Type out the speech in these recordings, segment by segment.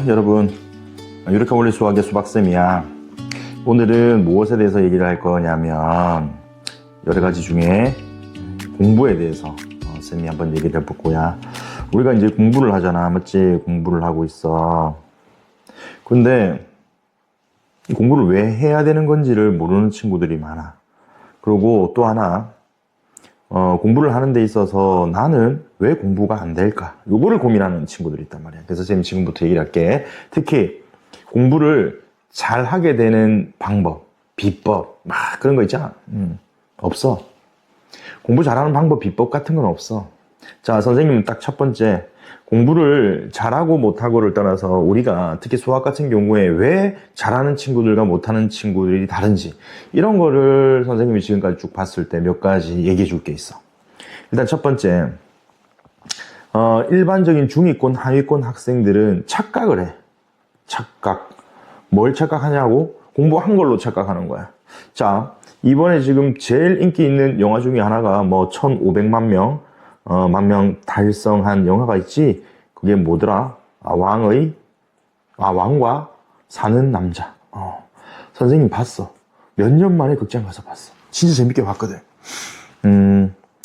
여러분, 유레카 원리 수학의 수박쌤이야. 오늘은 무엇에 대해서 얘기를 할 거냐면 여러 가지 중에 공부에 대해서 쌤이 한번 얘기를 해볼 거야. 우리가 이제 공부를 하잖아, 맞지? 공부를 하고 있어. 근데 이 공부를 왜 해야 되는 건지를 모르는 친구들이 많아. 그리고 또 하나, 공부를 하는 데 있어서 나는 왜 공부가 안 될까? 요거를 고민하는 친구들이 있단 말이야. 그래서 쌤이 지금부터 얘기를 할게. 특히 공부를 잘 하게 되는 방법, 비법, 막 그런 거 있잖아. 없어. 공부 잘하는 방법, 비법 같은 건 없어. 자, 선생님은 딱 첫 번째, 공부를 잘하고 못하고를 떠나서 우리가 특히 수학 같은 경우에 왜 잘하는 친구들과 못하는 친구들이 다른지, 이런 거를 선생님이 지금까지 쭉 봤을 때 몇 가지 얘기해 줄 게 있어. 일단 첫 번째, 일반적인 중위권, 하위권 학생들은 착각을 해. 착각. 뭘 착각하냐고? 공부한 걸로 착각하는 거야. 자, 이번에 지금 제일 인기 있는 영화 중에 하나가 뭐 1,500만 명, 만 명 달성한 영화가 있지? 그게 뭐더라? 왕과 사는 남자. 선생님 봤어. 몇 년 만에 극장 가서 봤어. 진짜 재밌게 봤거든.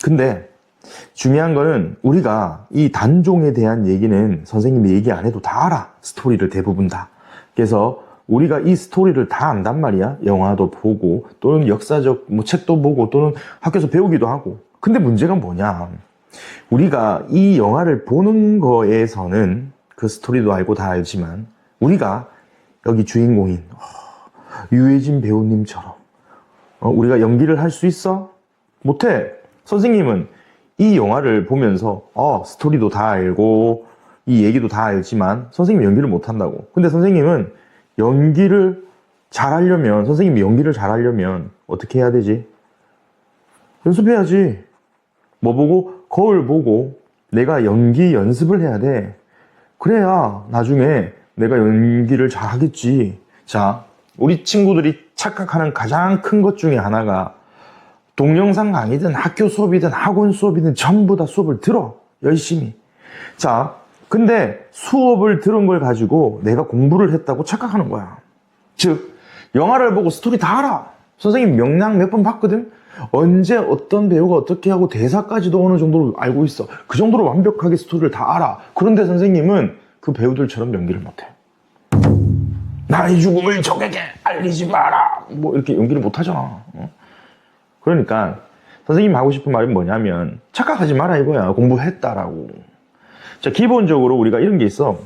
근데 중요한 거는 우리가 이 단종에 대한 얘기는 선생님이 얘기 안 해도 다 알아. 스토리를 대부분 다. 그래서 우리가 이 스토리를 다 안단 말이야. 영화도 보고 또는 역사적 뭐 책도 보고 또는 학교에서 배우기도 하고. 근데 문제가 뭐냐? 우리가 이 영화를 보는 거에서는 그 스토리도 알고 다 알지만 우리가 여기 주인공인 유해진 배우님처럼 우리가 연기를 할 수 있어? 못해. 선생님은 이 영화를 보면서 스토리도 다 알고 이 얘기도 다 알지만 선생님이 연기를 못한다고. 근데 선생님은 연기를 잘하려면, 선생님이 연기를 잘하려면 어떻게 해야 되지? 연습해야지. 뭐 보고? 거울 보고 내가 연기 연습을 해야 돼. 그래야 나중에 내가 연기를 잘하겠지. 자, 우리 친구들이 착각하는 가장 큰 것 중에 하나가 동영상 강의든 학교 수업이든 학원 수업이든 전부 다 수업을 들어. 열심히. 자, 근데 수업을 들은 걸 가지고 내가 공부를 했다고 착각하는 거야. 즉, 영화를 보고 스토리 다 알아. 선생님 명량 몇 번 봤거든? 언제 어떤 배우가 어떻게 하고 대사까지도 어느 정도로 알고 있어. 그 정도로 완벽하게 스토리를 다 알아. 그런데 선생님은 그 배우들처럼 연기를 못해. 나의 죽음을 적에게 알리지 마라. 뭐 이렇게 연기를 못하잖아. 그러니까 선생님이 하고 싶은 말은 뭐냐면 착각하지 마라 이거야. 공부했다라고. 자, 기본적으로 우리가 이런 게 있어.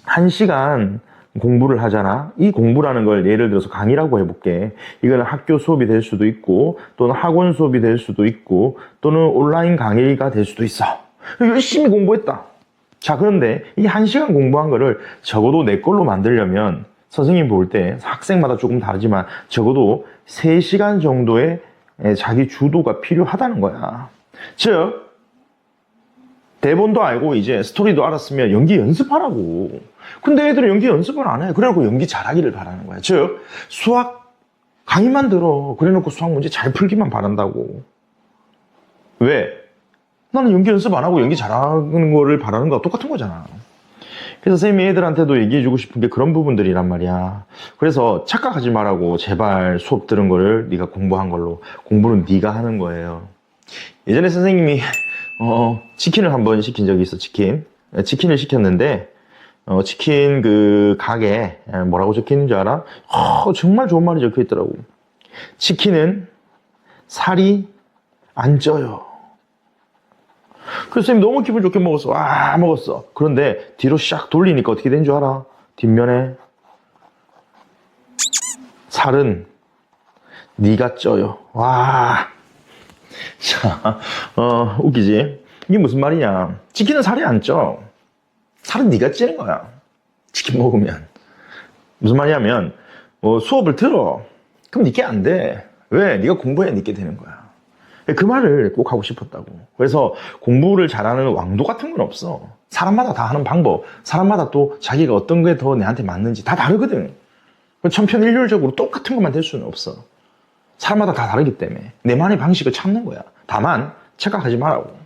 1시간 공부를 하잖아. 이 공부라는 걸 예를 들어서 강의라고 해볼게. 이거는 학교 수업이 될 수도 있고 또는 학원 수업이 될 수도 있고 또는 온라인 강의가 될 수도 있어. 열심히 공부했다. 자, 그런데 이 1시간 공부한 거를 적어도 내 걸로 만들려면 선생님 볼 때 학생마다 조금 다르지만 적어도 3시간 정도의 자기 주도가 필요하다는 거야. 즉, 대본도 알고 이제 스토리도 알았으면 연기 연습하라고. 근데 애들은 연기 연습을 안 해. 그래놓고 연기 잘하기를 바라는 거야. 즉, 수학 강의만 들어. 그래놓고 수학 문제 잘 풀기만 바란다고. 왜? 나는 연기 연습 안 하고 연기 잘하는 거를 바라는 거랑 똑같은 거잖아. 그래서 쌤이 애들한테도 얘기해주고 싶은 게 그런 부분들이란 말이야. 그래서 착각하지 말라고. 제발 수업 들은 거를 네가 공부한 걸로. 공부는 네가 하는 거예요. 예전에 선생님이 치킨을 한번 시킨 적이 있어. 치킨을 시켰는데 치킨 그 가게에 뭐라고 적혀있는 줄 알아? 정말 좋은 말이 적혀있더라고. 치킨은 살이 안 쪄요. 그래서 쌤이 너무 기분 좋게 먹었어. 와, 먹었어. 그런데 뒤로 샥 돌리니까 어떻게 된 줄 알아? 뒷면에 살은 네가 쪄요. 와. 자, 웃기지? 이게 무슨 말이냐? 치킨은 살이 안 쪄. 살은 네가 찌는 거야. 치킨 먹으면. 무슨 말이냐면 수업을 들어. 그럼 네게 안 돼. 왜? 네가 공부해야 네게 되는 거야. 그 말을 꼭 하고 싶었다고. 그래서 공부를 잘하는 왕도 같은 건 없어. 사람마다 다 하는 방법, 사람마다 또 자기가 어떤 게 더 내한테 맞는지 다 다르거든. 천편일률적으로 똑같은 것만 될 수는 없어. 사람마다 다 다르기 때문에 내만의 방식을 찾는 거야. 다만 착각하지 말라고.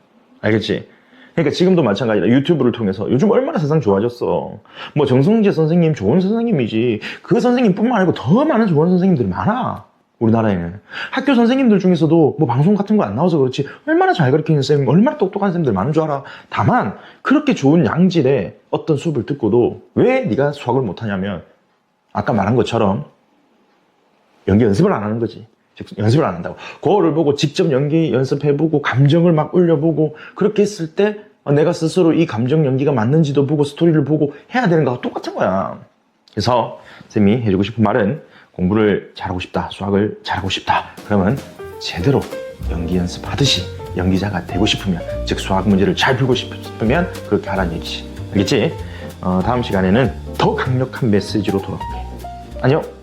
알겠지? 그러니까 지금도 마찬가지라 유튜브를 통해서 요즘 얼마나 세상 좋아졌어. 뭐 정성재 선생님 좋은 선생님이지. 그 선생님뿐만 아니고 더 많은 좋은 선생님들이 많아. 우리나라에는. 학교 선생님들 중에서도 뭐 방송 같은 거 안 나와서 그렇지 얼마나 잘 가르치는 쌤, 얼마나 똑똑한 쌤들 많은 줄 알아. 다만 그렇게 좋은 양질의 어떤 수업을 듣고도 왜 네가 수학을 못하냐면 아까 말한 것처럼 연기 연습을 안 하는 거지. 즉 연습을 안 한다고. 그거를 보고 직접 연기 연습해보고 감정을 막 올려보고 그렇게 했을 때 내가 스스로 이 감정 연기가 맞는지도 보고 스토리를 보고 해야 되는 거하고 똑같은 거야. 그래서 쌤이 해주고 싶은 말은 공부를 잘하고 싶다, 수학을 잘하고 싶다. 그러면 제대로 연기 연습하듯이 연기자가 되고 싶으면, 즉 수학 문제를 잘 풀고 싶으면 그렇게 하라는 얘기지. 알겠지? 다음 시간에는 더 강력한 메시지로 돌아올게. 안녕.